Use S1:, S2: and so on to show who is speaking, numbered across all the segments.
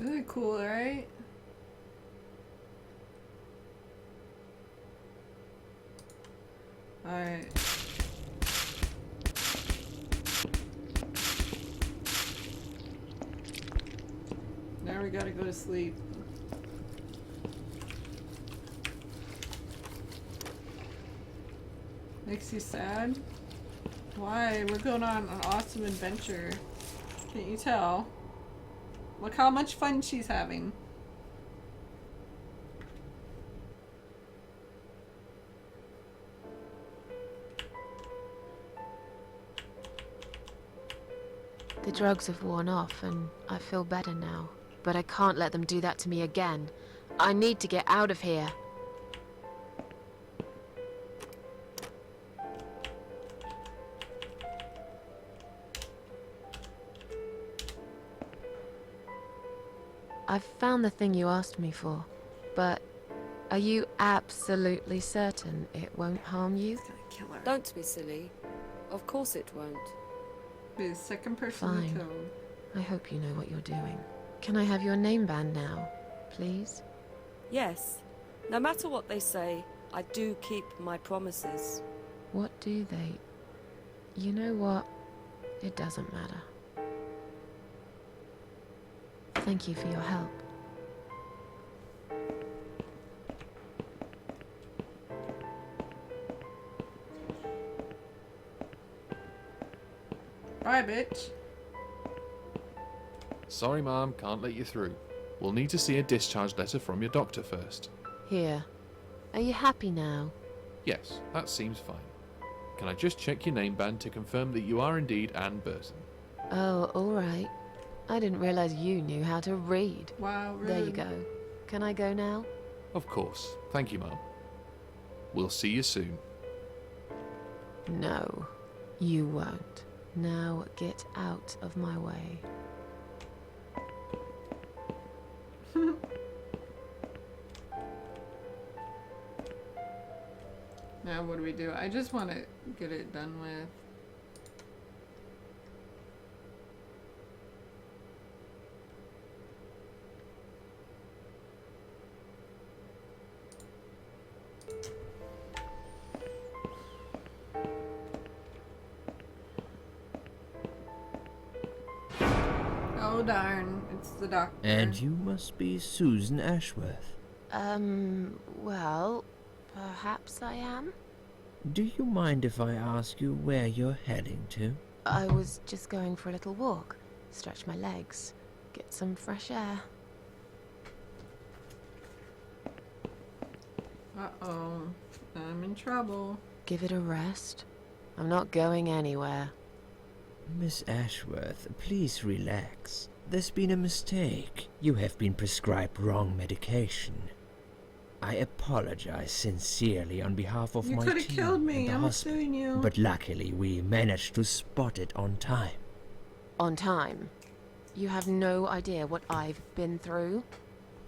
S1: Isn't it cool, right? Alright. Now we gotta go to sleep. Makes you sad? Why? We're going on an awesome adventure. Can't you tell? Look how much fun she's having.
S2: The drugs have worn off and I feel better now. But I can't let them do that to me again. I need to get out of here. I've found the thing you asked me for, but are you absolutely certain it won't harm you?
S1: He's gonna kill her.
S3: Don't be silly. Of course it won't.
S1: Be the second person
S2: Fine.
S1: he killed.
S2: I hope you know what you're doing. Can I have your name band now, please?
S3: Yes. No matter what they say, I do keep my promises.
S2: What do they... You know what? It doesn't matter. Thank you for your help.
S1: Bye, bitch.
S4: Sorry, Mom, can't let you through. We'll need to see a discharge letter from your doctor first.
S2: Here. Are you happy now?
S4: Yes, that seems fine. Can I just check your name band to confirm that you are indeed Anne Burton?
S2: Oh, all right. I didn't realize you knew how to read.
S1: Wow, rude.
S2: There you go. Can I go now?
S4: Of course. Thank you, Mom. We'll see you soon.
S2: No, you won't. Now get out of my way.
S1: Now what do? I just want to get it done with. Oh darn, it's the doctor.
S5: And you must be Susan Ashworth.
S2: Well, perhaps I am?
S5: Do you mind if I ask you where you're heading to?
S2: I was just going for a little walk, stretch my legs, get some fresh air.
S1: Uh-oh, I'm in trouble.
S2: Give it a rest. I'm not going anywhere.
S5: Miss Ashworth, please relax. There's been a mistake. You have been prescribed wrong medication. I apologize sincerely on behalf of
S1: You
S5: my
S1: could have
S5: team
S1: killed me.
S5: and the
S1: I'm
S5: hospital,
S1: suing you.
S5: but luckily we managed to spot it on time.
S2: On time. You have no idea what I've been through.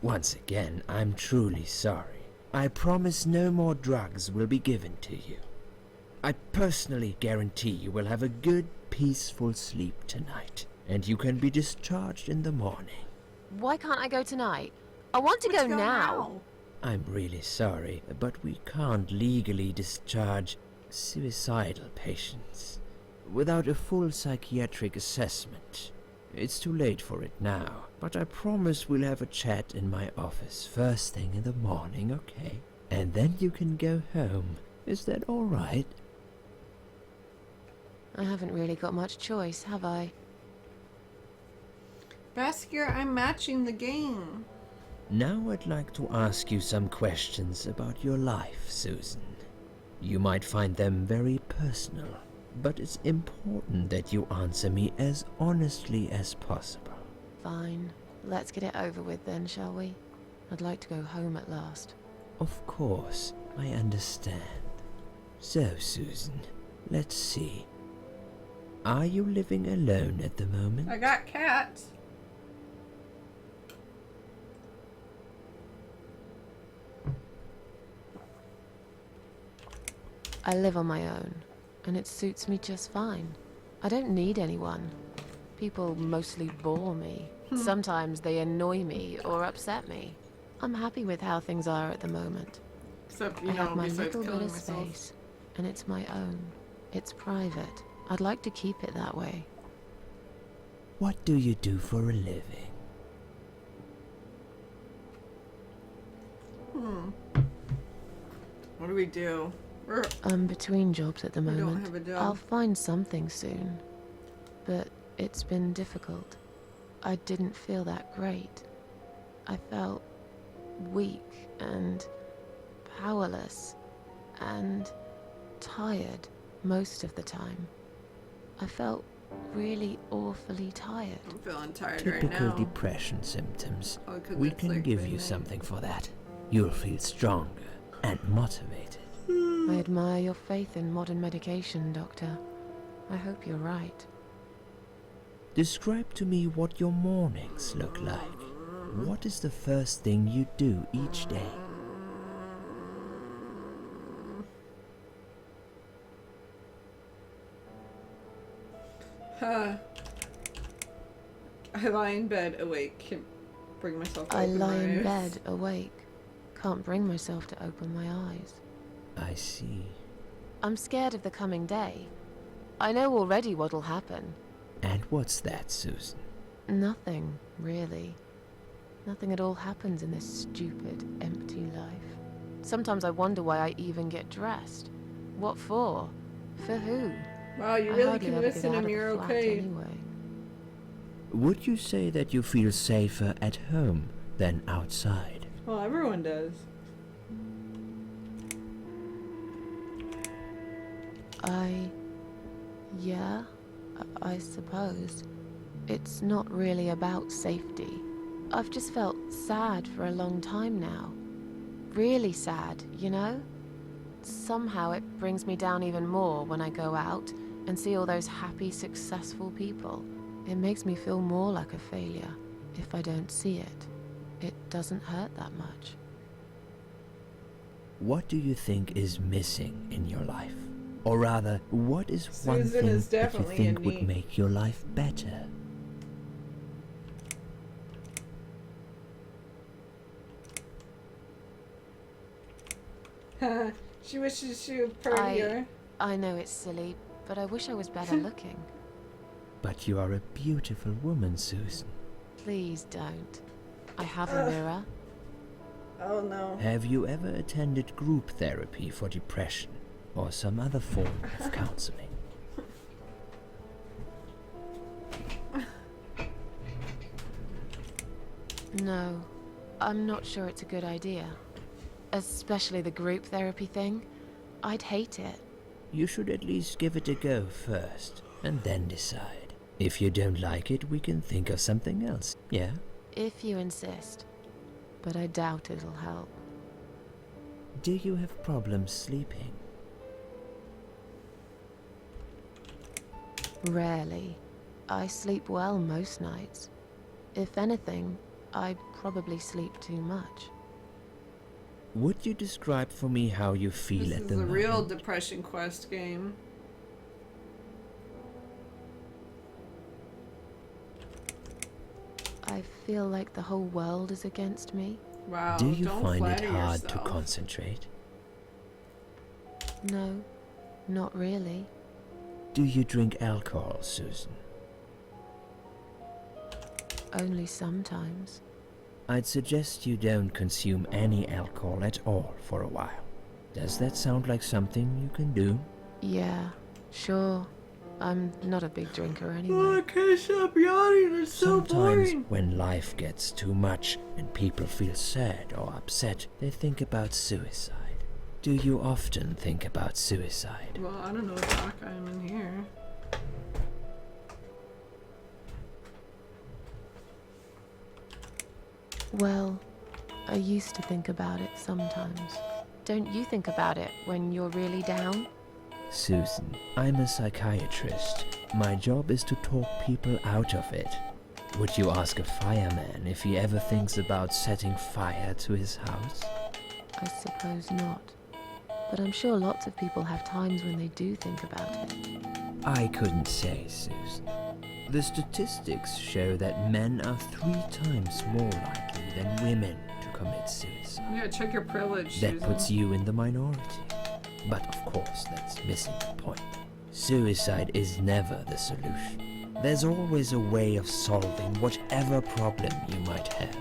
S5: Once again, I'm truly sorry. I promise no more drugs will be given to you. I personally guarantee you will have a good, peaceful sleep tonight, and you can be discharged in the morning.
S2: Why can't I go tonight? I want to go now.
S5: I'm really sorry, but we can't legally discharge suicidal patients without a full psychiatric assessment. It's too late for it now, but I promise we'll have a chat in my office first thing in the morning, okay? And then you can go home. Is that all right?
S2: I haven't really got much choice, have I?
S1: Baskier, I'm matching the game.
S5: Now I'd like to ask you some questions about your life, Susan. You might find them very personal, but it's important that you answer me as honestly as possible.
S2: Fine. Let's get it over with then, shall we? I'd like to go home at last.
S5: Of course, I understand. So, Susan, let's see. Are you living alone at the moment?
S1: I got cats.
S2: I live on my own, and it suits me just fine. I don't need anyone. People mostly bore me. Sometimes they annoy me or upset me. I'm happy with how things are at the moment.
S1: Except,
S2: I
S1: you know,
S2: have my
S1: besides
S2: little bit
S1: killing
S2: of
S1: myself.
S2: space, and it's my own. It's private. I'd like to keep it that way.
S5: What do you do for a living?
S1: What do we do?
S2: I'm between jobs at the
S1: We don't
S2: moment.
S1: have a job.
S2: I'll find something soon. But it's been difficult. I didn't feel that great. I felt weak and powerless and tired most of the time. I felt really awfully tired.
S1: I'm feeling tired right
S5: Typical
S1: now.
S5: depression symptoms.
S1: Oh, 'cause
S5: We
S1: it's,
S5: can
S1: like,
S5: give you
S1: midnight.
S5: something for that. You'll feel stronger and motivated.
S2: I admire your faith in modern medication, Doctor. I hope you're right.
S5: Describe to me what your mornings look like. What is the first thing you do each day?
S1: I lie in bed awake. Can't bring myself to
S2: I
S1: open
S2: lie
S1: my
S2: in
S1: eyes.
S2: bed, awake. Can't bring myself to open my eyes.
S5: I see.
S2: I'm scared of the coming day. I know already what'll happen.
S5: And what's that, Susan?
S2: Nothing, really. Nothing at all happens in this stupid, empty life. Sometimes I wonder why I even get dressed. What for? For who?
S1: Wow, you
S2: I
S1: really
S2: hardly ever
S1: convinced
S2: get out
S1: him
S2: of
S1: you're
S2: the flat
S1: okay.
S2: anyway.
S5: Would you say that you feel safer at home than outside?
S1: Well, everyone does.
S2: Yeah, I suppose. It's not really about safety. I've just felt sad for a long time now. Really sad, you know? Somehow it brings me down even more when I go out and see all those happy, successful people. It makes me feel more like a failure if I don't see it. It doesn't hurt that much.
S5: What do you think is missing in your life? Or rather, what is one
S1: Susan
S5: thing
S1: is
S5: that you
S1: definitely
S5: think
S1: a
S5: would
S1: neat-
S5: make your life better?
S1: She wishes she was prettier.
S2: I know it's silly, but I wish I was better looking.
S5: But you are a beautiful woman, Susan.
S2: Please don't. I have a mirror.
S1: Oh no.
S5: Have you ever attended group therapy for depression or some other form of counseling?
S2: No, I'm not sure it's a good idea. Especially the group therapy thing. I'd hate it.
S5: You should at least give it a go first, and then decide. If you don't like it, we can think of something else, yeah?
S2: If you insist. But I doubt it'll help.
S5: Do you have problems sleeping?
S2: Rarely. I sleep well most nights. If anything, I probably sleep too much.
S5: Would you describe for me how you feel
S1: This
S5: at
S1: is
S5: the
S1: a
S5: moment?
S1: real Depression Quest game.
S2: I feel like the whole world is against me.
S1: Wow.
S5: Do you
S1: don't
S5: find it
S1: flatter
S5: hard
S1: yourself.
S5: to concentrate?
S2: No, not really.
S5: Do you drink alcohol, Susan?
S2: Only sometimes.
S5: I'd suggest you don't consume any alcohol at all for a while. Does that sound like something you can do?
S2: Yeah, sure. I'm not a big drinker
S1: Oh,
S2: anyway.
S1: I can't stop yawning. It's so
S5: Sometimes
S1: boring.
S5: when life gets too much and people feel sad or upset, they think about suicide. Do you often think about suicide?
S1: Well, I don't know what doc I'm in here.
S2: Well, I used to think about it sometimes. Don't you think about it when you're really down?
S5: Susan, I'm a psychiatrist. My job is to talk people out of it. Would you ask a fireman if he ever thinks about setting fire to his house?
S2: I suppose not. But I'm sure lots of people have times when they do think about it.
S5: I couldn't say, Susan. The statistics show that men are 3 times more likely than women to commit suicide.
S1: You gotta check your privilege,
S5: That
S1: Susan.
S5: puts you in the minority. But of course, that's missing the point. Suicide is never the solution. There's always a way of solving whatever problem you might have.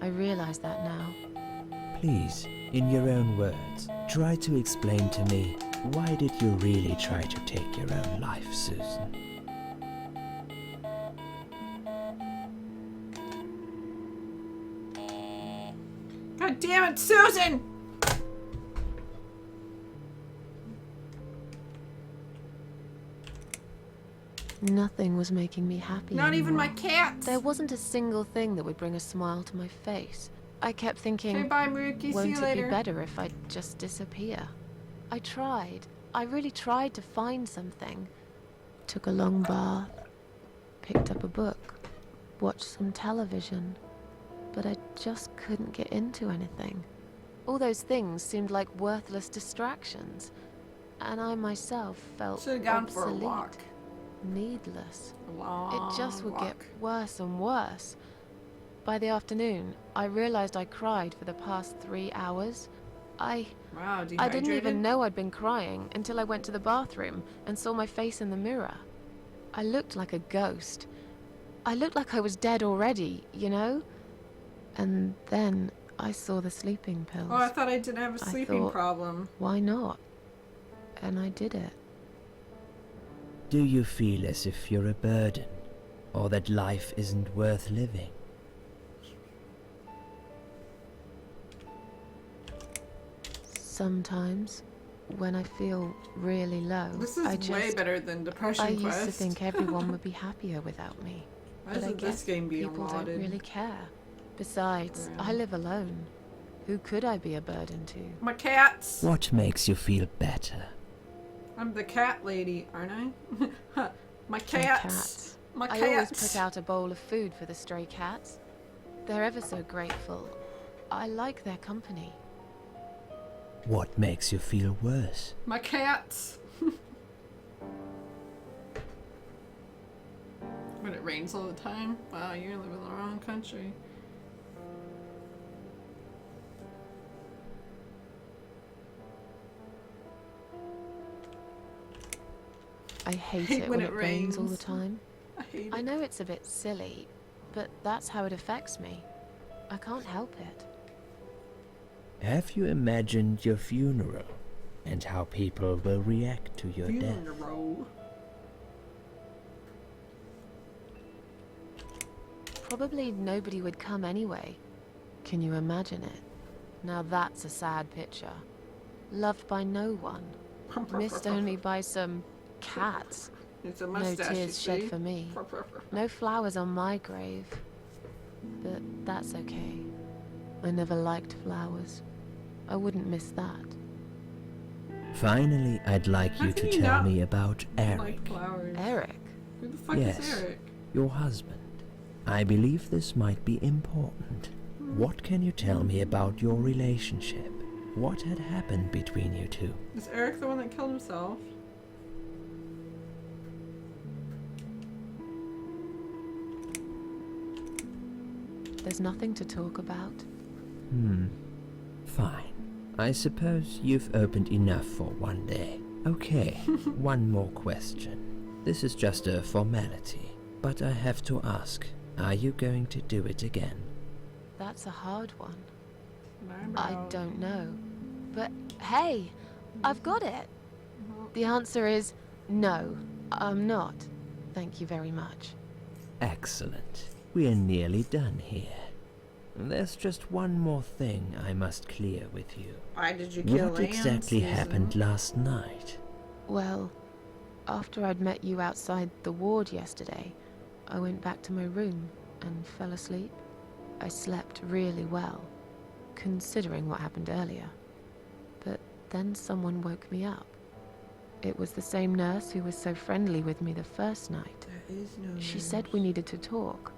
S2: I realize that now.
S5: Please, in your own words, try to explain to me, why did you really try to take your own life, Susan?
S1: God damn it, Susan!
S2: Nothing was making me happy
S1: Not even my
S2: anymore.
S1: cats!
S2: There wasn't a single thing that would bring a smile to my face. I kept thinking,
S1: Okay, bye, Maruki. See
S2: won't
S1: you
S2: it
S1: later.
S2: be better if I'd just disappear? I tried. I really tried to find something. Took a long bath, picked up a book, watched some television, but I just couldn't get into anything. All those things seemed like worthless distractions, and I myself felt
S1: Should've gone for a
S2: obsolete,
S1: walk.
S2: needless.
S1: A long
S2: It just would get
S1: walk.
S2: worse and worse. By the afternoon, I realized I cried for the past 3 hours.
S1: Wow, dehydrated?
S2: I didn't even know I'd been crying until I went to the bathroom and saw my face in the mirror. I looked like a ghost. I looked like I was dead already, you know? And then I saw the sleeping pills.
S1: Oh, I thought I didn't have a
S2: I
S1: sleeping
S2: thought-
S1: problem.
S2: Why not? And I did it.
S5: Do you feel as if you're a burden, or that life isn't worth living?
S2: Sometimes, when I feel really low,
S1: This is
S2: I
S1: way better than Depression
S2: I
S1: Quest.
S2: used to think everyone would be happier without me.
S1: Why
S2: But I
S1: isn't
S2: guess
S1: this game being
S2: people
S1: modded?
S2: don't really care. Besides,
S1: Yeah.
S2: I live alone. Who could I be a burden to?
S1: My cats!
S5: What makes you feel better?
S1: I'm the cat lady, aren't I? My
S2: My
S1: cats! My
S2: I
S1: cats!
S2: always put out a bowl of food for the stray cats. They're ever so grateful. I like their company.
S5: What makes you feel worse?
S1: My cats! When it rains all the time? Wow, you live in the wrong country.
S2: I hate
S1: Hate
S2: it
S1: when
S2: when
S1: it
S2: it rains all the
S1: rains.
S2: time.
S1: I hate it.
S2: I know it's a bit silly, but that's how it affects me. I can't help it.
S5: Have you imagined your funeral and how people will react to your death?
S1: Funeral.
S2: Probably nobody would come anyway. Can you imagine it? Now that's a sad picture. Loved by no one. Missed only by some cats.
S1: It's a
S2: No
S1: mustache, you
S2: tears
S1: see?
S2: shed for me. No flowers on my grave. But that's okay. I never liked flowers. I wouldn't miss that.
S5: Finally, I'd like
S1: How
S5: you
S1: can
S5: to
S1: you
S5: tell
S1: not
S5: me about Eric,
S1: Like flowers.
S2: Eric?
S1: Who the fuck
S5: Yes.
S1: is Eric?
S5: your husband. I believe this might be important. What can you tell me about your relationship? What had happened between you two?
S1: Is Eric the one that killed himself?
S2: There's nothing to talk about.
S5: Fine. I suppose you've opened enough for one day. Okay, one more question. This is just a formality, but I have to ask, are you going to do it again?
S2: That's a hard one.
S1: No,
S2: I
S1: bro.
S2: don't know. But hey, I've got it. The answer is no, I'm not. Thank you very much.
S5: Excellent. We're nearly done here. There's just one more thing I must clear with you.
S1: Why did you kill
S5: What
S1: Anne,
S5: exactly
S1: Susan?
S5: happened last night?
S2: Well, after I'd met you outside the ward yesterday, I went back to my room and fell asleep. I slept really well, considering what happened earlier. But then someone woke me up. It was the same nurse who was so friendly with me the first night.
S1: There is no
S2: She said we needed to talk.